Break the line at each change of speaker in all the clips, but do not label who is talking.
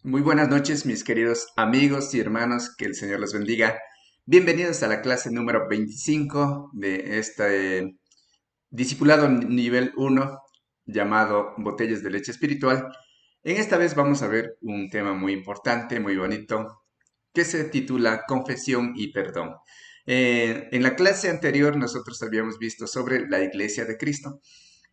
Muy buenas noches, mis queridos amigos y hermanos, que el Señor les bendiga. Bienvenidos a la clase número 25 de este discipulado nivel 1 llamado Botellas de Leche Espiritual. En esta vez vamos a ver un tema muy importante, muy bonito, que se titula Confesión y Perdón. En la clase anterior nosotros habíamos visto sobre la Iglesia de Cristo.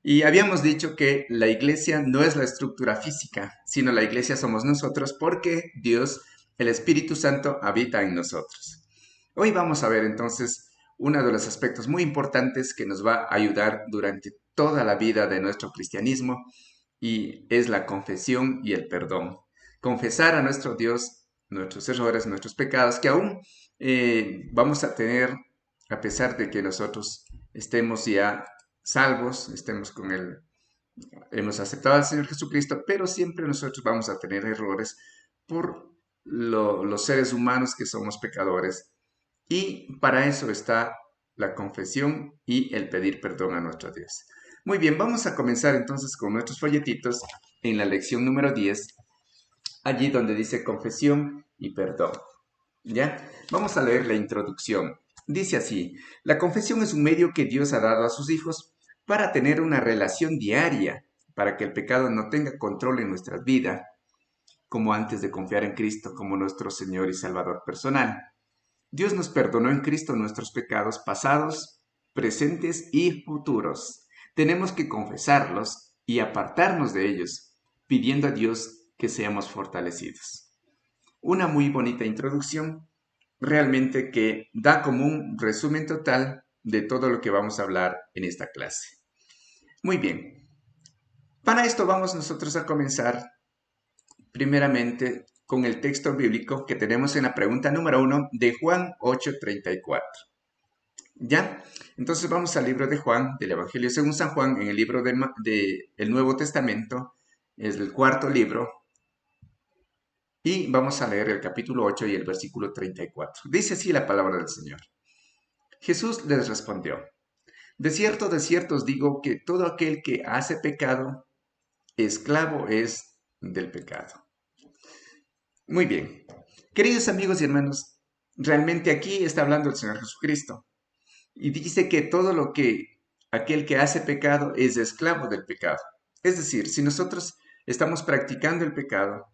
Y habíamos dicho que la iglesia no es la estructura física, sino la iglesia somos nosotros porque Dios, el Espíritu Santo, habita en nosotros. Hoy vamos a ver entonces uno de los aspectos muy importantes que nos va a ayudar durante toda la vida de nuestro cristianismo y es la confesión y el perdón. Confesar a nuestro Dios nuestros errores, nuestros pecados, que aún vamos a tener, a pesar de que nosotros estemos ya salvos, estemos con Él, hemos aceptado al Señor Jesucristo, pero siempre nosotros vamos a tener errores por los seres humanos que somos pecadores. Y para eso está la confesión y el pedir perdón a nuestro Dios. Muy bien, vamos a comenzar entonces con nuestros folletitos en la lección número 10, allí donde dice confesión y perdón. ¿Ya? Vamos a leer la introducción. Dice así, la confesión es un medio que Dios ha dado a sus hijos para tener una relación diaria, para que el pecado no tenga control en nuestras vidas, como antes de confiar en Cristo como nuestro Señor y Salvador personal. Dios nos perdonó en Cristo nuestros pecados pasados, presentes y futuros. Tenemos que confesarlos y apartarnos de ellos, pidiendo a Dios que seamos fortalecidos. Una muy bonita introducción, realmente que da como un resumen total de todo lo que vamos a hablar en esta clase. Muy bien, para esto vamos nosotros a comenzar primeramente con el texto bíblico que tenemos en la pregunta número 1 de Juan 8:34. ¿Ya? Entonces vamos al libro de Juan, del Evangelio según San Juan, en el libro de el Nuevo Testamento, es el cuarto libro, y vamos a leer el capítulo 8 y el versículo 34. Dice así la palabra del Señor. Jesús les respondió, de cierto os digo que todo aquel que hace pecado, esclavo es del pecado. Muy bien. Queridos amigos y hermanos, realmente aquí está hablando el Señor Jesucristo. Y dice que todo lo que aquel que hace pecado es esclavo del pecado. Es decir, si nosotros estamos practicando el pecado,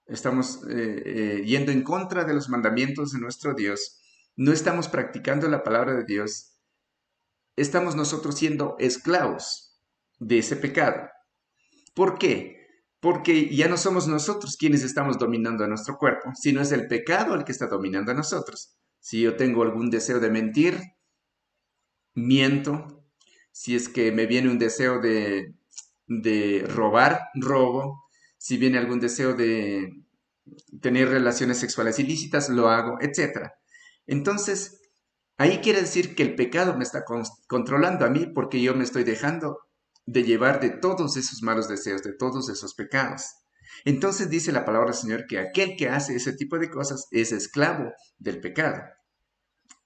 estamos yendo en contra de los mandamientos de nuestro Dios, no estamos practicando la palabra de Dios, estamos nosotros siendo esclavos de ese pecado. ¿Por qué? Porque ya no somos nosotros quienes estamos dominando a nuestro cuerpo, sino es el pecado el que está dominando a nosotros. Si yo tengo algún deseo de mentir, miento. Si es que me viene un deseo de robar, robo. Si viene algún deseo de tener relaciones sexuales ilícitas, lo hago, etcétera. Entonces, ahí quiere decir que el pecado me está controlando a mí porque yo me estoy dejando de llevar de todos esos malos deseos, de todos esos pecados. Entonces dice la palabra del Señor que aquel que hace ese tipo de cosas es esclavo del pecado.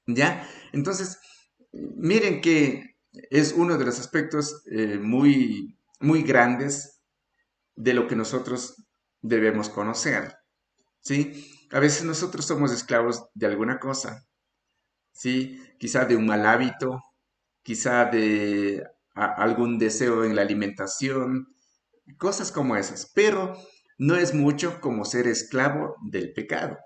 ¿Ya? Entonces, miren que es uno de los aspectos muy, muy grandes de lo que nosotros debemos conocer. ¿Sí? A veces nosotros somos esclavos de alguna cosa, ¿sí? Quizá de un mal hábito, quizá de algún deseo en la alimentación, cosas como esas, pero no es mucho como ser esclavo del pecado,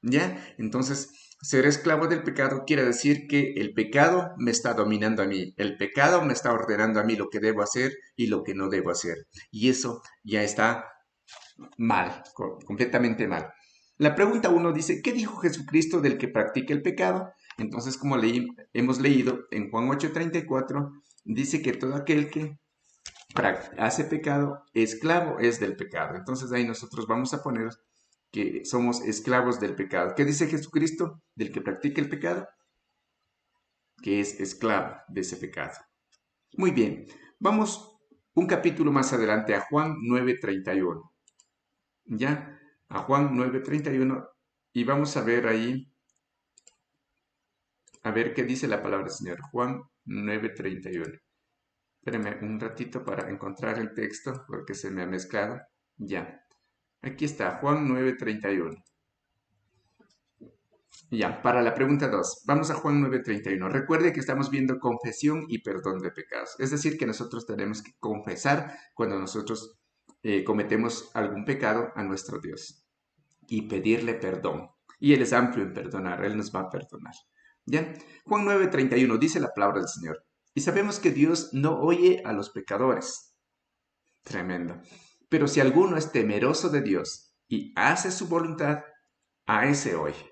¿ya? Entonces, ser esclavo del pecado quiere decir que el pecado me está dominando a mí, el pecado me está ordenando a mí lo que debo hacer y lo que no debo hacer, y eso ya está mal, completamente mal. La pregunta uno dice, ¿qué dijo Jesucristo del que practica el pecado? Entonces, como hemos leído en Juan 8:34, dice que todo aquel que hace pecado, esclavo es del pecado. Entonces ahí nosotros vamos a poner que somos esclavos del pecado. ¿Qué dice Jesucristo del que practica el pecado? Que es esclavo de ese pecado. Muy bien, vamos un capítulo más adelante a Juan 9:31. ¿Ya? A Juan 9:31 y vamos a ver ahí, a ver qué dice la palabra del Señor. Juan 9:31. Espérenme un ratito para encontrar el texto porque se me ha mezclado. Ya. Aquí está, Juan 9:31. Ya, para la pregunta 2, vamos a Juan 9:31. Recuerde que estamos viendo confesión y perdón de pecados. Es decir, que nosotros tenemos que confesar cuando nosotros cometemos algún pecado a nuestro Dios y pedirle perdón. Y Él es amplio en perdonar, Él nos va a perdonar. ¿Ya? Juan 9:31 dice la palabra del Señor. Y sabemos que Dios no oye a los pecadores. Tremendo. Pero si alguno es temeroso de Dios y hace su voluntad, a ese oye.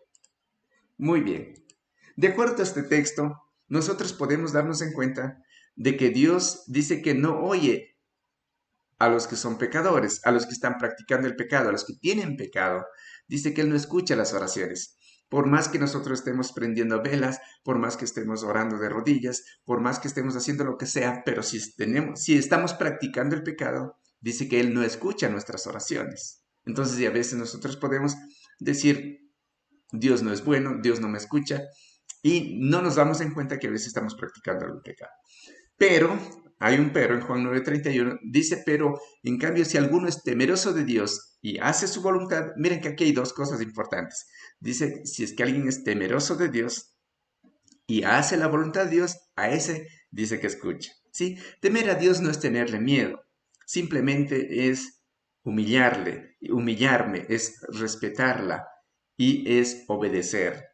Muy bien. De acuerdo a este texto, nosotros podemos darnos en cuenta de que Dios dice que no oye a los que son pecadores, a los que están practicando el pecado, a los que tienen pecado. Dice que Él no escucha las oraciones. Por más que nosotros estemos prendiendo velas, por más que estemos orando de rodillas, por más que estemos haciendo lo que sea, pero si estamos practicando el pecado, dice que Él no escucha nuestras oraciones. Entonces, y a veces nosotros podemos decir, Dios no es bueno, Dios no me escucha, y no nos damos en cuenta que a veces estamos practicando el pecado. Pero, hay un pero en Juan 9:31, dice, pero en cambio si alguno es temeroso de Dios y hace su voluntad, miren que aquí hay dos cosas importantes. Dice, si es que alguien es temeroso de Dios y hace la voluntad de Dios, a ese dice que escucha. ¿Sí? Temer a Dios no es tenerle miedo, simplemente es humillarme, es respetarla y es obedecer.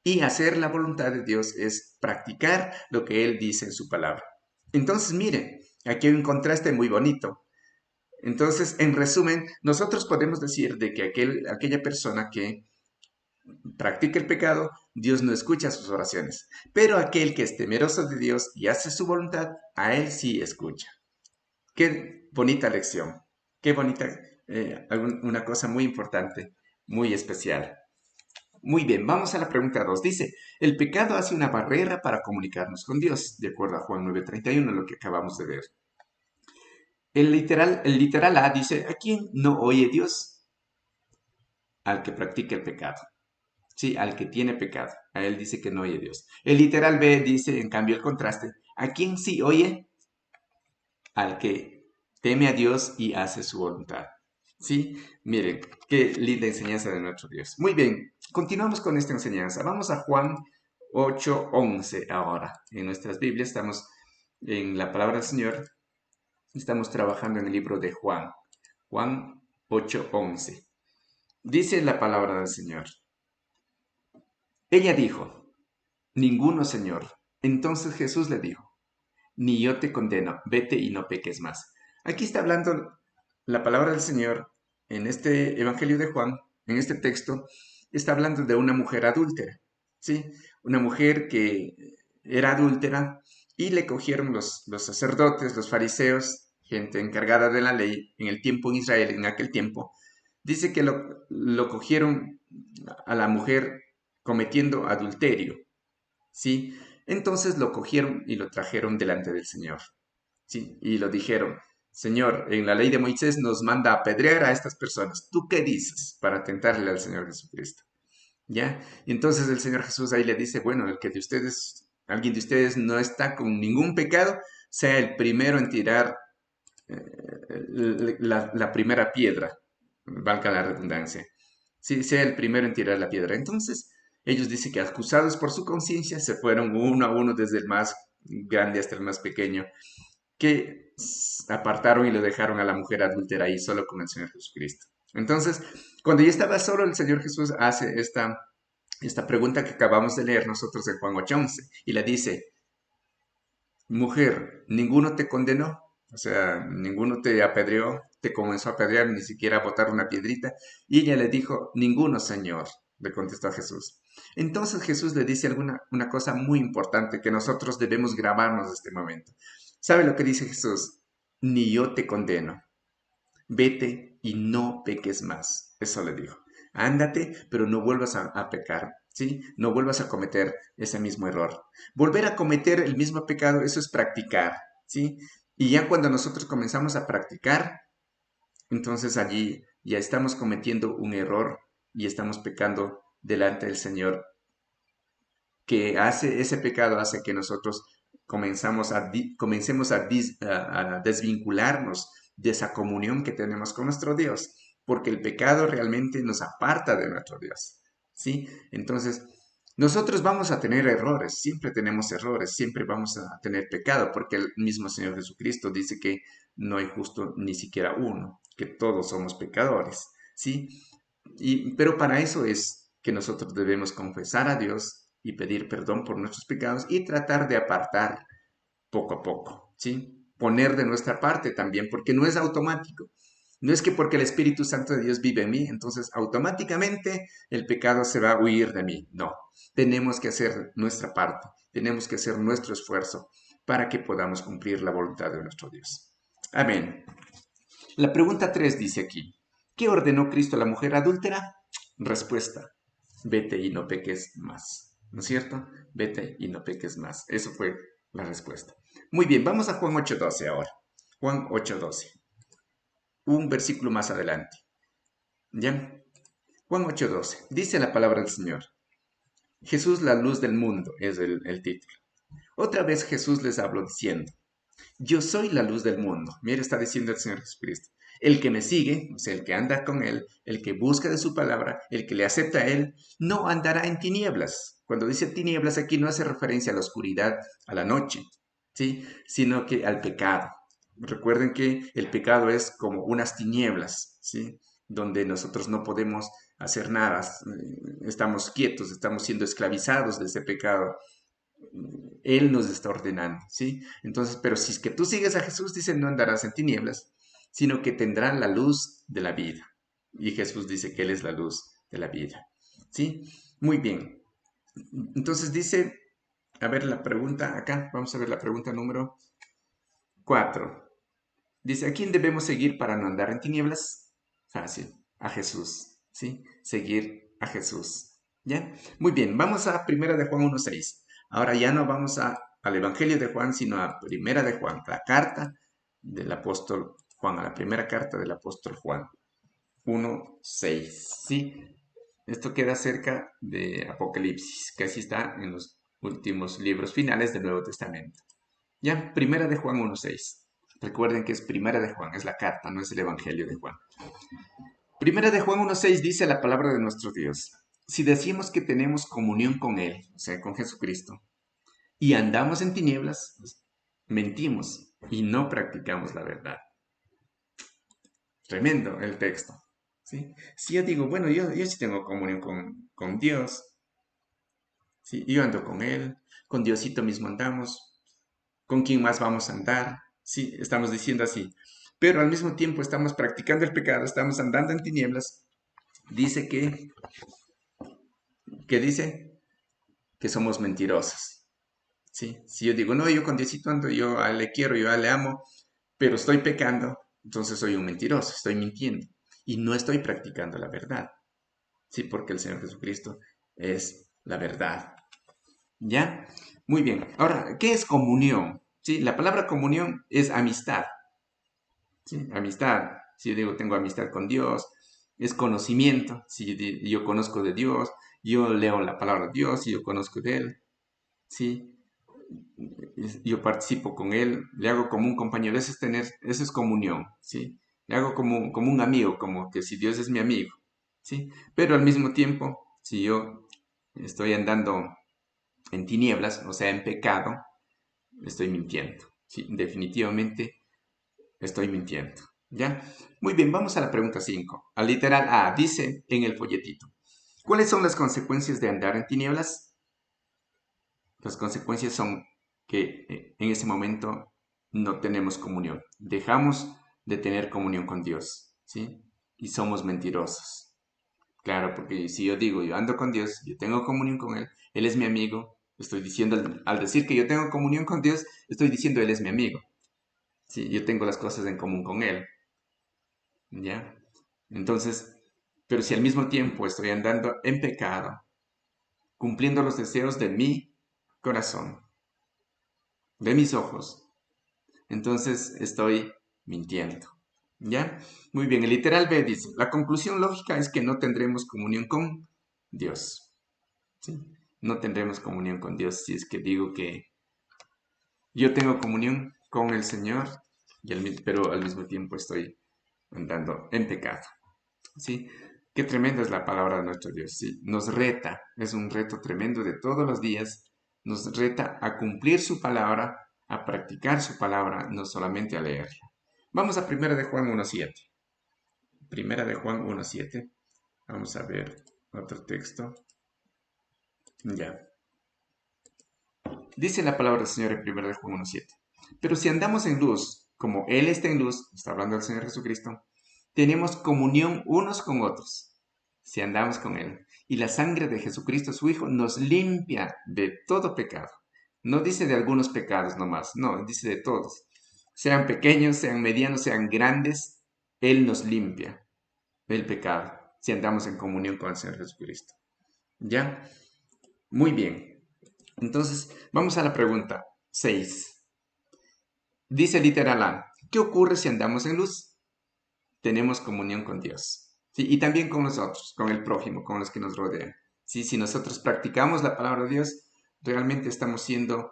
Y hacer la voluntad de Dios es practicar lo que Él dice en su palabra. Entonces, mire, aquí hay un contraste muy bonito. Entonces, en resumen, nosotros podemos decir de que aquella persona que practica el pecado, Dios no escucha sus oraciones. Pero aquel que es temeroso de Dios y hace su voluntad, a Él sí escucha. Qué bonita lección. Qué bonita, una cosa muy importante, muy especial. Muy bien, vamos a la pregunta 2. Dice, el pecado hace una barrera para comunicarnos con Dios, de acuerdo a Juan 9:31, lo que acabamos de ver. El literal A dice, ¿a quién no oye Dios? Al que practica el pecado. Sí, al que tiene pecado. A él dice que no oye Dios. El literal B dice, en cambio, el contraste, ¿a quién sí oye? Al que teme a Dios y hace su voluntad. ¿Sí? Miren, qué linda enseñanza de nuestro Dios. Muy bien, continuamos con esta enseñanza. Vamos a Juan 8:11 ahora. En nuestras Biblias estamos en la palabra del Señor. Estamos trabajando en el libro de Juan. Juan 8:11. Dice la palabra del Señor. Ella dijo, ninguno, Señor. Entonces Jesús le dijo, ni yo te condeno, vete y no peques más. Aquí está hablando la palabra del Señor en este Evangelio de Juan, en este texto, está hablando de una mujer adúltera, ¿sí? Una mujer que era adúltera y le cogieron los sacerdotes, los fariseos, gente encargada de la ley en el tiempo en Israel, en aquel tiempo. Dice que lo cogieron a la mujer cometiendo adulterio, ¿sí? Entonces lo cogieron y lo trajeron delante del Señor, ¿sí? Y lo dijeron, Señor, en la ley de Moisés nos manda a apedrear a estas personas. ¿Tú qué dices para tentarle al Señor Jesucristo? ¿Ya? Y entonces el Señor Jesús ahí le dice, bueno, el que de ustedes, alguien de ustedes no está con ningún pecado, sea el primero en tirar la primera piedra, valga la redundancia. Sí, sea el primero en tirar la piedra. Entonces, ellos dicen que acusados por su conciencia se fueron uno a uno desde el más grande hasta el más pequeño, que apartaron y lo dejaron a la mujer adúltera ahí solo con el Señor Jesucristo. Entonces, cuando ya estaba solo, el Señor Jesús hace esta pregunta que acabamos de leer nosotros en Juan 8:11 y le dice, mujer, ¿ninguno te condenó? O sea, ninguno te apedreó, te comenzó a apedrear, ni siquiera a botar una piedrita. Y ella le dijo, ninguno, Señor, le contestó a Jesús. Entonces Jesús le dice una cosa muy importante que nosotros debemos grabarnos de este momento. ¿Sabe lo que dice Jesús? Ni yo te condeno. Vete y no peques más. Eso le dijo. Ándate, pero no vuelvas a pecar, ¿sí? No vuelvas a cometer ese mismo error. Volver a cometer el mismo pecado, eso es practicar, ¿sí? Y ya cuando nosotros comenzamos a practicar, entonces allí ya estamos cometiendo un error y estamos pecando delante del Señor, que hace ese pecado hace que nosotros comencemos a desvincularnos de esa comunión que tenemos con nuestro Dios. porque el pecado realmente nos aparta de nuestro Dios, ¿sí? Entonces, nosotros vamos a tener errores, siempre tenemos errores, siempre vamos a tener pecado, porque el mismo Señor Jesucristo dice que no hay justo ni siquiera uno, que todos somos pecadores, ¿sí? Pero para eso es que nosotros debemos confesar a Dios y pedir perdón por nuestros pecados y tratar de apartar poco a poco, ¿sí? Poner de nuestra parte también, porque no es automático. No es que porque el Espíritu Santo de Dios vive en mí, entonces automáticamente el pecado se va a huir de mí. No, tenemos que hacer nuestra parte, tenemos que hacer nuestro esfuerzo para que podamos cumplir la voluntad de nuestro Dios. Amén. La pregunta 3 dice aquí, ¿qué ordenó Cristo a la mujer adúltera? Respuesta, vete y no peques más. ¿No es cierto? Vete y no peques más. Eso fue la respuesta. Muy bien, vamos a Juan 8:12 ahora. Juan 8:12. Un versículo más adelante. ¿Ya? Juan 8:12. Dice la palabra del Señor. Jesús, la luz del mundo, es el título. Otra vez Jesús les habló diciendo, yo soy la luz del mundo. Mira, está diciendo el Señor Jesucristo. El que me sigue, o sea, el que anda con Él, el que busca de su palabra, el que le acepta a Él, no andará en tinieblas. Cuando dice tinieblas aquí no hace referencia a la oscuridad, a la noche, ¿sí? Sino que al pecado. Recuerden que el pecado es como unas tinieblas, ¿sí? Donde nosotros no podemos hacer nada, estamos quietos, estamos siendo esclavizados de ese pecado. Él nos está ordenando, ¿sí? Entonces, pero si es que tú sigues a Jesús, dice, no andarás en tinieblas, sino que tendrán la luz de la vida. Y Jesús dice que Él es la luz de la vida, ¿sí? Muy bien. Entonces dice, a ver la pregunta acá, vamos a ver la pregunta número 4. Dice, ¿a quién debemos seguir para no andar en tinieblas? Fácil, a Jesús, ¿sí? Seguir a Jesús, ¿ya? Muy bien, vamos a Primera de Juan 1:6. Ahora ya no vamos al Evangelio de Juan, sino a Primera de Juan, la carta del apóstol Juan, a la primera carta del apóstol Juan 1:6, ¿sí? Esto queda cerca de Apocalipsis, que así está en los últimos libros finales del Nuevo Testamento. Ya, Primera de Juan 1:6. Recuerden que es Primera de Juan, es la carta, no es el Evangelio de Juan. Primera de Juan 1:6 dice la palabra de nuestro Dios. Si decimos que tenemos comunión con Él, o sea, con Jesucristo, y andamos en tinieblas, pues, mentimos y no practicamos la verdad. Tremendo el texto, ¿sí? Si yo digo, bueno, yo sí tengo comunión con Dios, ¿sí? Yo ando con Él, con Diosito mismo andamos, ¿con quién más vamos a andar? Sí, estamos diciendo así. Pero al mismo tiempo estamos practicando el pecado, estamos andando en tinieblas. Dice que dice que somos mentirosos. ¿Sí? Si yo digo, no, yo con Diosito ando, yo a él le quiero, yo a él le amo, pero estoy pecando, entonces soy un mentiroso, estoy mintiendo y no estoy practicando la verdad. Sí, porque el Señor Jesucristo es la verdad. ¿Ya? Muy bien. Ahora, ¿qué es comunión? Sí, la palabra comunión es amistad. ¿Sí? Amistad. Si yo digo tengo amistad con Dios, es conocimiento. Si yo conozco de Dios, yo leo la palabra de Dios y yo conozco de Él. ¿Sí? Yo participo con Él, le hago como un compañero. Eso es comunión. ¿Sí? Le hago como un amigo, como que si Dios es mi amigo. ¿Sí? Pero al mismo tiempo, si yo estoy andando en tinieblas, o sea, en pecado, estoy mintiendo. ¿Sí? Definitivamente estoy mintiendo. ¿Ya? Muy bien, vamos a la pregunta 5. Al literal A, dice en el folletito. ¿Cuáles son las consecuencias de andar en tinieblas? Las consecuencias son que en ese momento no tenemos comunión. Dejamos de tener comunión con Dios, ¿sí? Y somos mentirosos. Claro, porque si yo digo, yo ando con Dios, yo tengo comunión con Él, Él es mi amigo, estoy diciendo, al decir que yo tengo comunión con Dios, estoy diciendo Él es mi amigo. Sí, yo tengo las cosas en común con Él. ¿Ya? Entonces, pero si al mismo tiempo estoy andando en pecado, cumpliendo los deseos de mi corazón, de mis ojos, entonces estoy mintiendo. ¿Ya? Muy bien, el literal B dice, la conclusión lógica es que no tendremos comunión con Dios. ¿Sí? No tendremos comunión con Dios si es que digo que yo tengo comunión con el Señor, pero al mismo tiempo estoy andando en pecado. ¿sí? Qué tremenda es la palabra de nuestro Dios, ¿sí? Nos reta, es un reto tremendo de todos los días, nos reta a cumplir su palabra, a practicar su palabra, no solamente a leerla. Vamos a Primera de Juan 1:7. Primera de Juan 1:7. Vamos a ver otro texto. Ya. Dice la palabra del Señor en 1 de Juan 1:7. Pero si andamos en luz, como Él está en luz, está hablando del Señor Jesucristo, tenemos comunión unos con otros, si andamos con Él. Y la sangre de Jesucristo, su Hijo, nos limpia de todo pecado. No dice de algunos pecados nomás, no, dice de todos. Sean pequeños, sean medianos, sean grandes, Él nos limpia del pecado, si andamos en comunión con el Señor Jesucristo. ¿Ya? Muy bien. Entonces, vamos a la pregunta 6. Dice literal A, ¿qué ocurre si andamos en luz? Tenemos comunión con Dios. ¿Sí? Y también con nosotros, con el prójimo, con los que nos rodean. ¿Sí? Si nosotros practicamos la palabra de Dios, realmente estamos siendo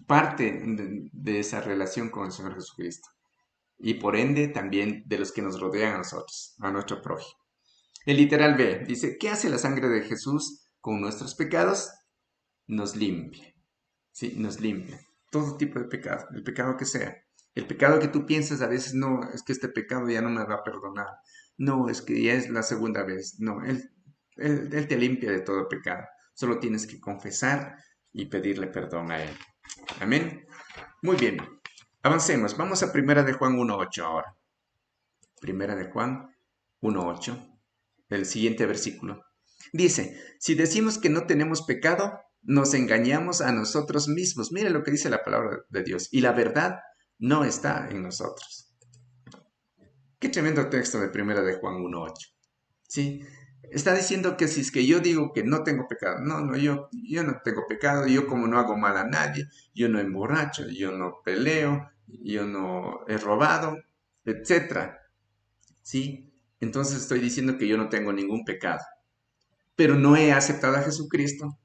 parte de esa relación con el Señor Jesucristo. Y por ende también de los que nos rodean a nosotros, a nuestro prójimo. El literal B dice, ¿qué hace la sangre de Jesús con nuestros pecados? Nos limpia. ¿Sí? Nos limpia. Todo tipo de pecado, el pecado que sea. El pecado que tú piensas a veces, no, es que este pecado ya no me va a perdonar. No, es que ya es la segunda vez. No, Él te limpia de todo pecado. Solo tienes que confesar y pedirle perdón a Él. Amén. Muy bien. Avancemos. Vamos a Primera de Juan 1:8 ahora. Primera de Juan 1:8. El siguiente versículo. Dice, si decimos que no tenemos pecado, nos engañamos a nosotros mismos. Mire lo que dice la palabra de Dios. Y la verdad no está en nosotros. Qué tremendo texto de Primera de Juan 1:8. ¿Sí? Está diciendo que si es que yo digo que no tengo pecado, no, yo no tengo pecado, yo como no hago mal a nadie, yo no emborracho, yo no peleo, yo no he robado, etcétera. ¿Sí? Entonces estoy diciendo que yo no tengo ningún pecado, pero no he aceptado a Jesucristo.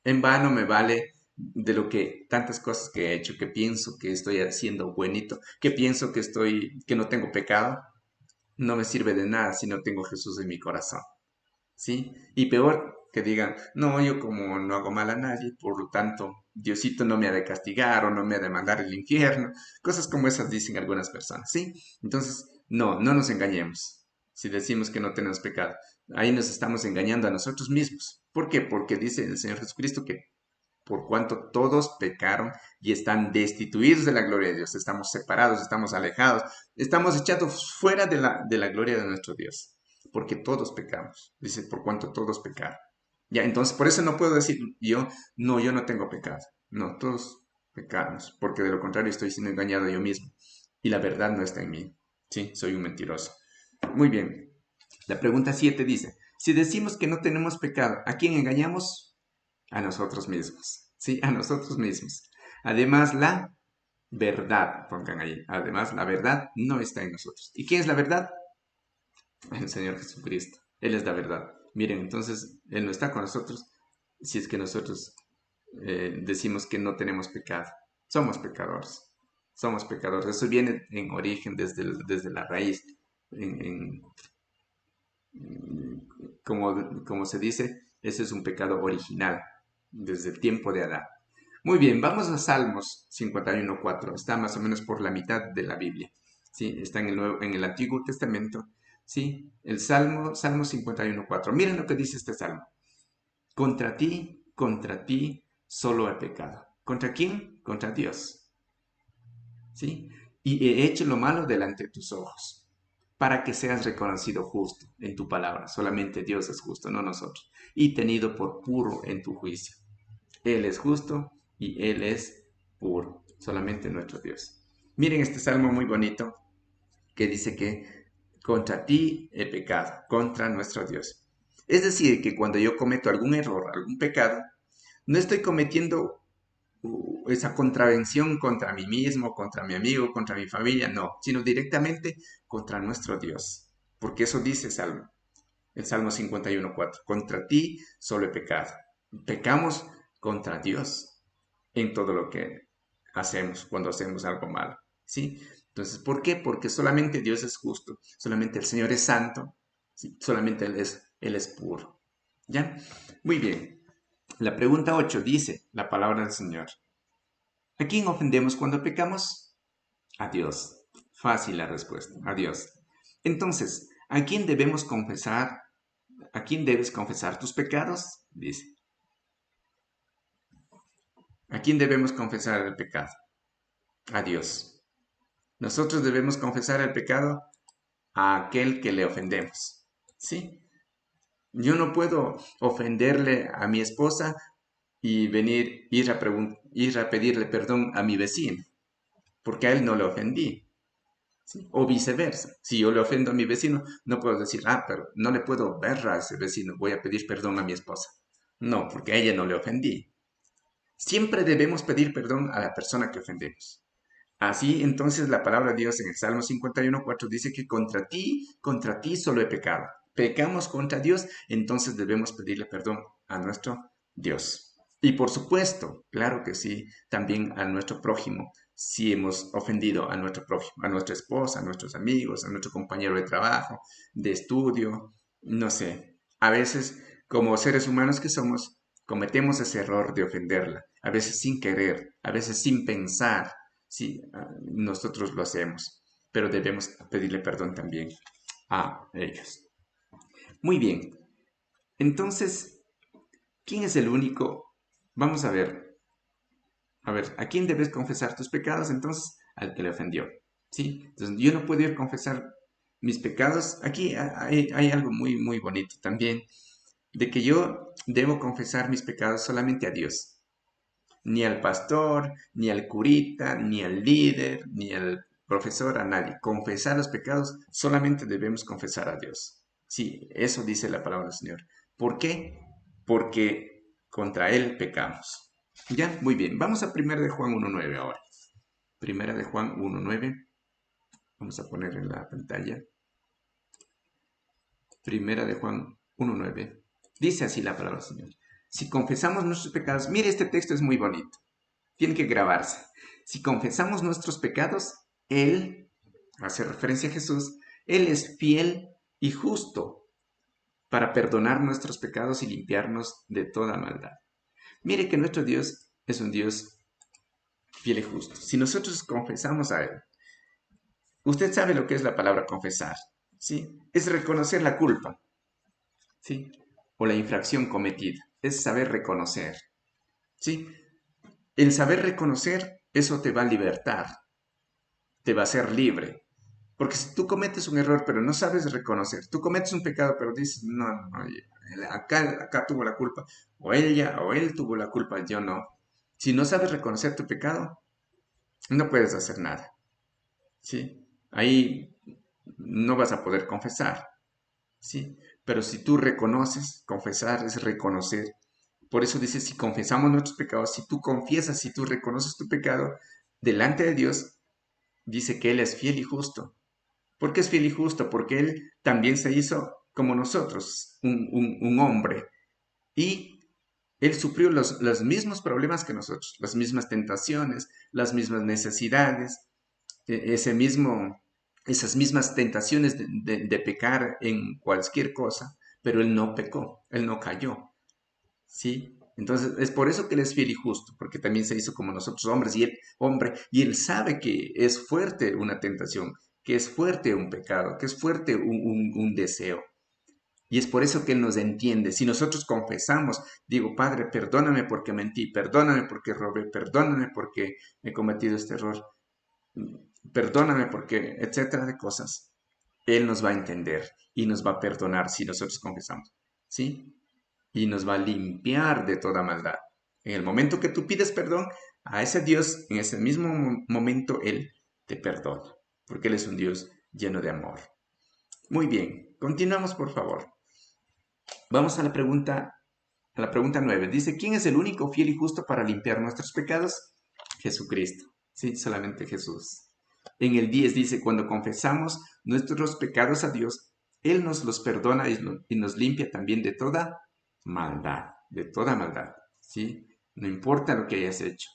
En vano me vale de lo que tantas cosas que he hecho, que pienso que estoy haciendo buenito, que pienso que no tengo pecado, no me sirve de nada si no tengo Jesús en mi corazón. ¿Sí? Y peor que digan, no, yo como no hago mal a nadie, por lo tanto, Diosito no me ha de castigar o no me ha de mandar al infierno. Cosas como esas dicen algunas personas, ¿sí? Entonces, no nos engañemos si decimos que no tenemos pecado. Ahí nos estamos engañando a nosotros mismos. ¿Por qué? Porque dice el Señor Jesucristo que por cuanto todos pecaron y están destituidos de la gloria de Dios, estamos separados, estamos alejados, estamos echados fuera de la gloria de nuestro Dios, porque todos pecamos, dice, por cuanto todos pecaron. Ya, entonces, por eso no puedo decir yo no tengo pecado, no, todos pecamos, porque de lo contrario estoy siendo engañado yo mismo, y la verdad no está en mí, sí, soy un mentiroso. Muy bien, la pregunta 7 dice, si decimos que no tenemos pecado, ¿a quién engañamos? A nosotros mismos, ¿sí? A nosotros mismos. Además, la verdad, pongan ahí, además, la verdad no está en nosotros. ¿Y quién es la verdad? El Señor Jesucristo. Él es la verdad. Miren, entonces, Él no está con nosotros si es que nosotros decimos que no tenemos pecado. Somos pecadores. Somos pecadores. Eso viene en origen desde la raíz. En, como se dice, ese es un pecado original, desde el tiempo de Adán. Muy bien, vamos a Salmos 51:4. Está más o menos por la mitad de la Biblia. ¿Sí? Está en el Antiguo Testamento. ¿Sí? El Salmo 51:4. Miren lo que dice este salmo. Contra ti solo he pecado. ¿Contra quién? Contra Dios. ¿Sí? Y he hecho lo malo delante de tus ojos, para que seas reconocido justo en tu palabra. Solamente Dios es justo, no nosotros. Y tenido por puro en tu juicio. Él es justo y Él es puro. Solamente nuestro Dios. Miren este salmo muy bonito que dice que contra ti he pecado, contra nuestro Dios. Es decir, que cuando yo cometo algún error, algún pecado, no estoy cometiendo esa contravención contra mí mismo, contra mi amigo, contra mi familia, no, sino directamente contra nuestro Dios. Porque eso dice el Salmo 51:4. Contra ti solo he pecado. Pecamos contra Dios en todo lo que hacemos cuando hacemos algo malo. ¿Sí? Entonces, ¿por qué? Porque solamente Dios es justo, solamente el Señor es santo, ¿sí? Solamente Él es puro. ¿Ya? Muy bien. La pregunta 8 dice la palabra del Señor. ¿A quién ofendemos cuando pecamos? A Dios. Fácil la respuesta, a Dios. Entonces, ¿a quién debemos confesar? ¿A quién debes confesar tus pecados? Dice. ¿A quién debemos confesar el pecado? A Dios. Nosotros debemos confesar el pecado a aquel que le ofendemos. ¿Sí? Yo no puedo ofenderle a mi esposa y ir a pedirle perdón a mi vecino, porque a él no le ofendí. ¿Sí? O viceversa. Si yo le ofendo a mi vecino, no puedo decir, pero no le puedo ver a ese vecino, voy a pedir perdón a mi esposa. No, porque a ella no le ofendí. Siempre debemos pedir perdón a la persona que ofendemos. Así, entonces, la palabra de Dios en el Salmo 51:4 dice que contra ti solo he pecado. Pecamos contra Dios, entonces debemos pedirle perdón a nuestro Dios. Y por supuesto, claro que sí, también a nuestro prójimo, si hemos ofendido a nuestro prójimo, a nuestra esposa, a nuestros amigos, a nuestro compañero de trabajo, de estudio, no sé. A veces, como seres humanos que somos, cometemos ese error de ofenderla, a veces sin querer, a veces sin pensar. Sí, nosotros lo hacemos, pero debemos pedirle perdón también a ellos. Muy bien, entonces, ¿quién es el único? Vamos a ver, ¿a quién debes confesar tus pecados? Entonces, al que le ofendió. ¿Sí? Entonces, yo no puedo ir a confesar mis pecados. Aquí hay algo muy, muy bonito también, de que yo debo confesar mis pecados solamente a Dios. Ni al pastor, ni al curita, ni al líder, ni al profesor, a nadie. Confesar los pecados solamente debemos confesar a Dios. Sí, eso dice la palabra del Señor. ¿Por qué? Porque contra Él pecamos. Ya, muy bien. Vamos a 1 de Juan 1:9 ahora. 1 de Juan 1:9. Vamos a poner en la pantalla. 1 de Juan 1:9. Dice así la palabra del Señor. Si confesamos nuestros pecados, mire, este texto es muy bonito. Tiene que grabarse. Si confesamos nuestros pecados, Él, hace referencia a Jesús, Él es fiel y justo para perdonar nuestros pecados y limpiarnos de toda maldad. Mire que nuestro Dios es un Dios fiel y justo. Si nosotros confesamos a Él, usted sabe lo que es la palabra confesar, ¿sí? Es reconocer la culpa, ¿sí? O la infracción cometida. Es saber reconocer, ¿sí? El saber reconocer, eso te va a libertar, te va a hacer libre. Porque si tú cometes un error pero no sabes reconocer, tú cometes un pecado pero dices, no, no, acá tuvo la culpa, o ella o él tuvo la culpa, yo no. Si no sabes reconocer tu pecado, no puedes hacer nada, ¿sí? Ahí no vas a poder confesar, ¿sí? Pero si tú reconoces, confesar es reconocer. Por eso dice, si confesamos nuestros pecados, si tú confiesas, si tú reconoces tu pecado delante de Dios, dice que Él es fiel y justo. ¿Por qué es fiel y justo? Porque Él también se hizo como nosotros, un hombre. Y Él sufrió los mismos problemas que nosotros, las mismas tentaciones, las mismas necesidades, ese mismo, esas mismas tentaciones de pecar en cualquier cosa, pero Él no pecó, Él no cayó. ¿Sí? Entonces, es por eso que Él es fiel y justo, porque también se hizo como nosotros hombres, y Él, hombre, y Él sabe que es fuerte una tentación, que es fuerte un pecado, que es fuerte un deseo. Y es por eso que Él nos entiende. Si nosotros confesamos, digo, Padre, perdóname porque mentí, perdóname porque robé, perdóname porque he cometido este error, perdóname porque, etcétera, de cosas, Él nos va a entender y nos va a perdonar si nosotros confesamos. ¿Sí? Y nos va a limpiar de toda maldad. En el momento que tú pides perdón a ese Dios, en ese mismo momento Él te perdona, porque Él es un Dios lleno de amor. Muy bien, continuamos por favor. Vamos a la pregunta 9. Dice, ¿quién es el único fiel y justo para limpiar nuestros pecados? Jesucristo. Sí, solamente Jesús. En el 10 dice, cuando confesamos nuestros pecados a Dios, Él nos los perdona y nos limpia también de toda maldad, ¿sí? No importa lo que hayas hecho.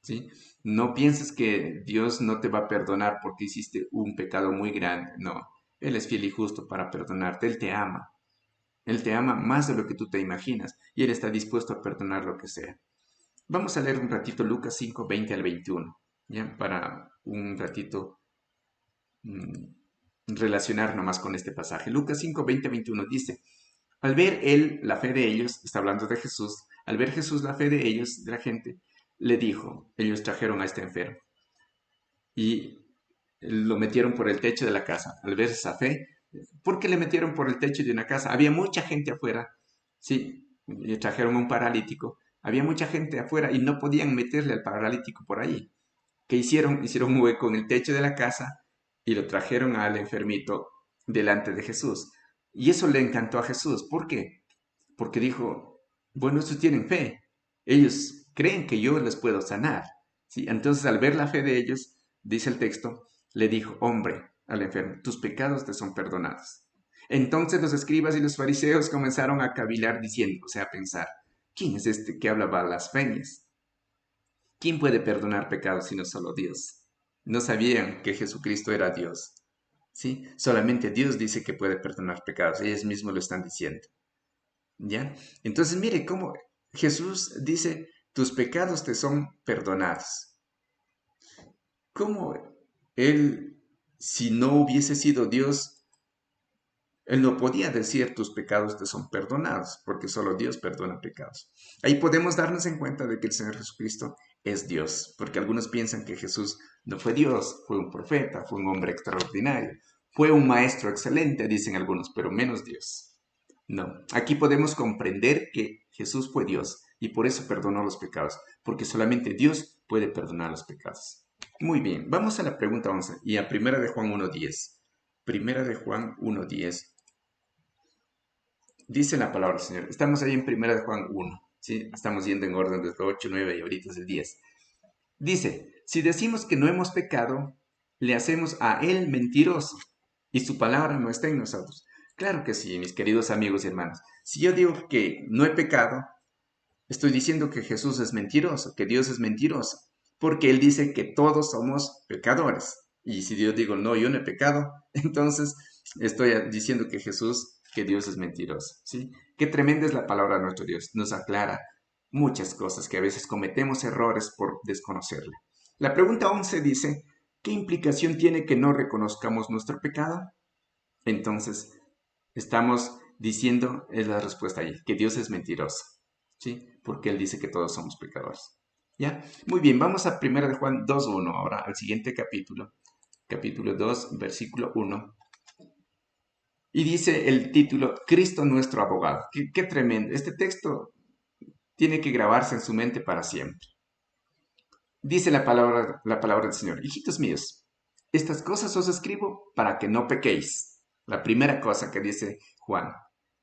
¿sí? No pienses que Dios no te va a perdonar porque hiciste un pecado muy grande. No, Él es fiel y justo para perdonarte. Él te ama. Él te ama más de lo que tú te imaginas y Él está dispuesto a perdonar lo que sea. Vamos a leer un ratito Lucas 5, 20 al 21, ¿ya? Para un ratito relacionar nomás con este pasaje. Lucas 5, 20, 21 dice, al ver él la fe de ellos, está hablando de Jesús, al ver Jesús la fe de ellos, de la gente, le dijo, ellos trajeron a este enfermo y lo metieron por el techo de la casa. Al ver esa fe, ¿por qué le metieron por el techo de una casa? Había mucha gente afuera, sí, y trajeron a un paralítico, había mucha gente afuera y no podían meterle al paralítico por ahí. ¿Qué hicieron? Hicieron un hueco en el techo de la casa y lo trajeron al enfermito delante de Jesús. Y eso le encantó a Jesús. ¿Por qué? Porque dijo, bueno, estos tienen fe. Ellos creen que yo les puedo sanar. ¿Sí? Entonces, al ver la fe de ellos, dice el texto, le dijo, hombre, al enfermo, tus pecados te son perdonados. Entonces los escribas y los fariseos comenzaron a cavilar diciendo, o sea, a pensar, ¿quién es este que habla blasfemias? ¿Quién puede perdonar pecados sino solo Dios? No sabían que Jesucristo era Dios. ¿Sí? Solamente Dios dice que puede perdonar pecados. Ellos mismos lo están diciendo. ¿Ya? Entonces, mire cómo Jesús dice, tus pecados te son perdonados. ¿Cómo Él, si no hubiese sido Dios, Él no podía decir tus pecados te son perdonados, porque solo Dios perdona pecados. Ahí podemos darnos en cuenta de que el Señor Jesucristo es Dios, porque algunos piensan que Jesús no fue Dios, fue un profeta, fue un hombre extraordinario, fue un maestro excelente, dicen algunos, pero menos Dios. No, aquí podemos comprender que Jesús fue Dios y por eso perdonó los pecados, porque solamente Dios puede perdonar los pecados. Muy bien, vamos a la pregunta 11 y a Primera de Juan 1.10. Primera de Juan 1.10. Dice la palabra del Señor. Estamos ahí en Primera de Juan 1. ¿Sí? Estamos yendo en orden desde 8, 9 y ahorita es el 10. Dice, si decimos que no hemos pecado, le hacemos a Él mentiroso y su palabra no está en nosotros. Claro que sí, mis queridos amigos y hermanos. Si yo digo que no he pecado, estoy diciendo que Jesús es mentiroso, que Dios es mentiroso, porque Él dice que todos somos pecadores. Y si yo digo, no, yo no he pecado, entonces estoy diciendo que Jesús, que Dios es mentiroso. ¿Sí? Qué tremenda es la palabra de nuestro Dios. Nos aclara muchas cosas que a veces cometemos errores por desconocerle. La pregunta 11 dice, ¿qué implicación tiene que no reconozcamos nuestro pecado? Entonces, estamos diciendo, es la respuesta ahí, que Dios es mentiroso, ¿sí? Porque Él dice que todos somos pecadores, ¿ya? Muy bien, vamos a 1 de Juan 2.1, ahora al siguiente capítulo, capítulo 2, versículo 1, y dice el título, Cristo nuestro abogado. Qué tremendo, este texto tiene que grabarse en su mente para siempre. Dice la palabra del Señor, hijitos míos, estas cosas os escribo para que no pequéis. La primera cosa que dice Juan,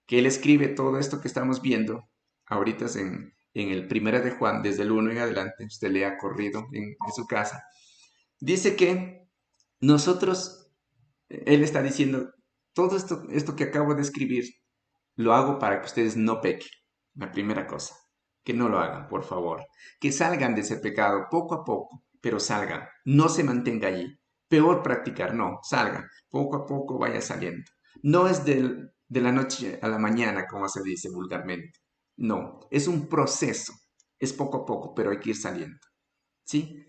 que él escribe todo esto que estamos viendo, ahorita es en el primera de Juan, desde el 1 en adelante, usted lea corrido en su casa, dice que nosotros, él está diciendo, todo esto que acabo de escribir, lo hago para que ustedes no pequen. La primera cosa, que no lo hagan, por favor. Que salgan de ese pecado poco a poco, pero salgan. No se mantenga allí. Peor practicar, no, salgan. Poco a poco vaya saliendo. No es de la noche a la mañana, como se dice vulgarmente. No, es un proceso. Es poco a poco, pero hay que ir saliendo. ¿Sí?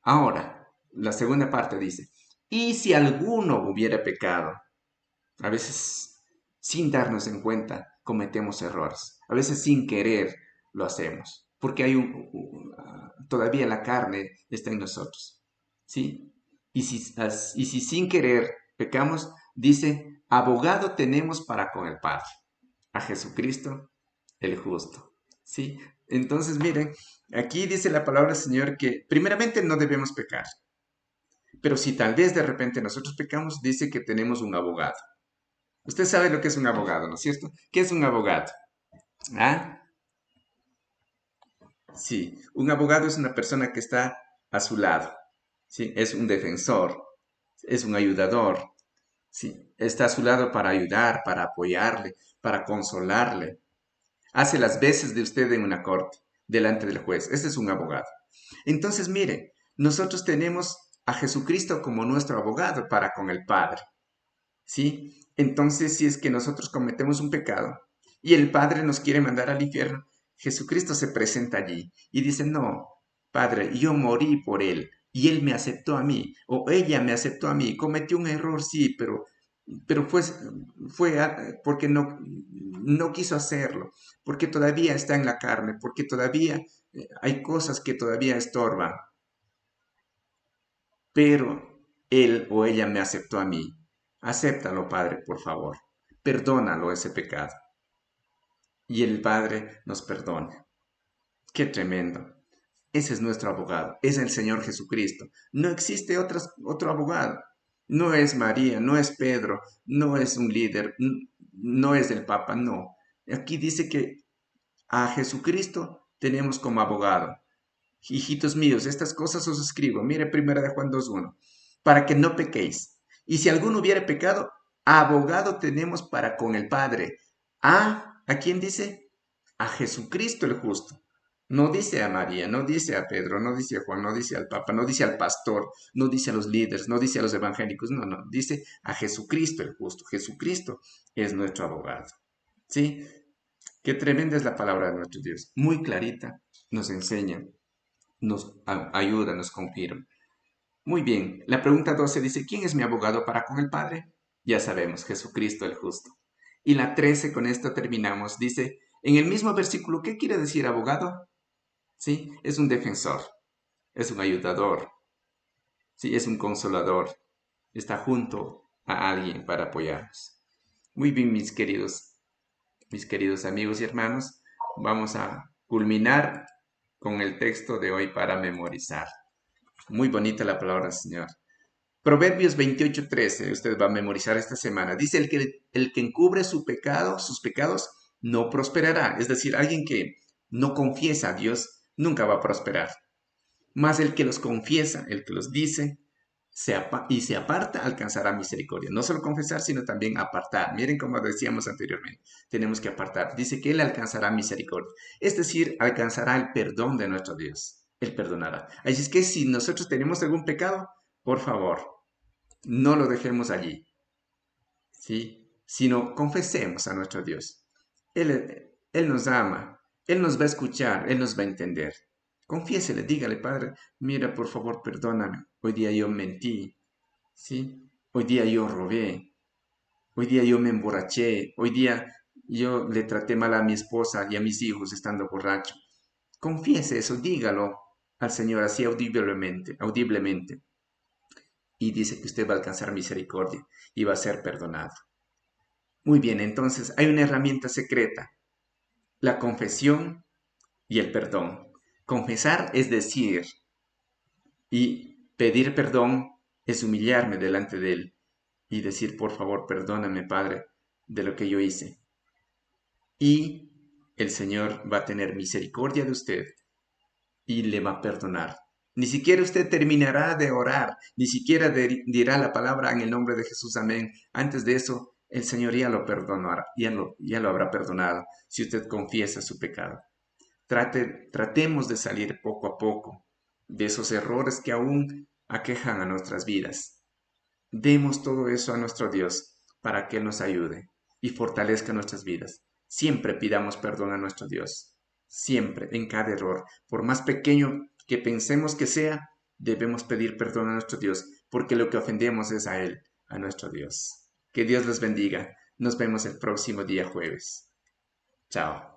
Ahora, la segunda parte dice, y si alguno hubiera pecado, a veces, sin darnos en cuenta, cometemos errores. A veces sin querer lo hacemos, porque todavía la carne está en nosotros. ¿Sí? Y si sin querer pecamos, dice, abogado tenemos para con el Padre, a Jesucristo el justo. ¿Sí? Entonces, miren, aquí dice la palabra del Señor que primeramente no debemos pecar, pero si tal vez de repente nosotros pecamos, dice que tenemos un abogado. Usted sabe lo que es un abogado, ¿no es cierto? ¿Qué es un abogado? ¿Ah? Sí, un abogado es una persona que está a su lado, ¿sí? Es un defensor, es un ayudador, ¿sí? Está a su lado para ayudar, para apoyarle, para consolarle. Hace las veces de usted en una corte, delante del juez. Ese es un abogado. Entonces, mire, nosotros tenemos a Jesucristo como nuestro abogado para con el Padre, ¿sí? Entonces, si es que nosotros cometemos un pecado y el Padre nos quiere mandar al infierno, Jesucristo se presenta allí y dice, no, Padre, yo morí por él y él me aceptó a mí, o ella me aceptó a mí, cometió un error, sí, pero porque no quiso hacerlo, porque todavía está en la carne, porque todavía hay cosas que todavía estorban, pero él o ella me aceptó a mí. Acéptalo, Padre, por favor. Perdónalo ese pecado. Y el Padre nos perdona. Qué tremendo. Ese es nuestro abogado, es el Señor Jesucristo. No existe otro abogado. No es María, no es Pedro, no es un líder, no es el Papa, no. Aquí dice que a Jesucristo tenemos como abogado. Hijitos míos, estas cosas os escribo. Mire 1 de Juan 2:1, para que no pequéis. Y si alguno hubiere pecado, abogado tenemos para con el Padre. ¿A quién dice? A Jesucristo el justo. No dice a María, no dice a Pedro, no dice a Juan, no dice al Papa, no dice al pastor, no dice a los líderes, no dice a los evangélicos, no, dice a Jesucristo el justo. Jesucristo es nuestro abogado. ¿Sí? Qué tremenda es la palabra de nuestro Dios. Muy clarita, nos enseña, nos ayuda, nos confirma. Muy bien, la pregunta 12 dice, ¿quién es mi abogado para con el Padre? Ya sabemos, Jesucristo el justo. Y la 13, con esto terminamos, dice, en el mismo versículo, ¿qué quiere decir abogado? Sí, es un defensor, es un ayudador, sí, es un consolador, está junto a alguien para apoyarnos. Muy bien, mis queridos amigos y hermanos, vamos a culminar con el texto de hoy para memorizar. Muy bonita la palabra del Señor. Proverbios 28:13, usted va a memorizar esta semana. Dice, el que encubre su pecado, sus pecados, no prosperará. Es decir, alguien que no confiesa a Dios, nunca va a prosperar. Mas el que los confiesa, el que los dice, y se aparta, alcanzará misericordia. No solo confesar, sino también apartar. Miren como decíamos anteriormente, tenemos que apartar. Dice que Él alcanzará misericordia. Es decir, alcanzará el perdón de nuestro Dios. Él perdonará. Así es que si nosotros tenemos algún pecado, por favor, no lo dejemos allí, ¿sí? Sino confesemos a nuestro Dios. Él nos ama, Él nos va a escuchar, Él nos va a entender. Confiésele, dígale, Padre, mira, por favor, perdóname. Hoy día yo mentí, ¿sí? Hoy día yo robé, hoy día yo me emborraché, hoy día yo le traté mal a mi esposa y a mis hijos estando borracho. Confiese eso, dígalo al Señor así audiblemente. Y dice que usted va a alcanzar misericordia y va a ser perdonado. Muy bien, entonces hay una herramienta secreta, la confesión y el perdón. Confesar es decir, y pedir perdón es humillarme delante de Él y decir, por favor, perdóname, Padre, de lo que yo hice. Y el Señor va a tener misericordia de usted y le va a perdonar. Ni siquiera usted terminará de orar, ni siquiera dirá la palabra en el nombre de Jesús, amén. Antes de eso, el Señor ya lo perdonará, ya lo habrá perdonado si usted confiesa su pecado. Tratemos de salir poco a poco de esos errores que aún aquejan a nuestras vidas. Demos todo eso a nuestro Dios para que Él nos ayude y fortalezca nuestras vidas. Siempre pidamos perdón a nuestro Dios. Siempre, en cada error. Por más pequeño que pensemos que sea, debemos pedir perdón a nuestro Dios, porque lo que ofendemos es a Él, a nuestro Dios. Que Dios los bendiga. Nos vemos el próximo día jueves. Chao.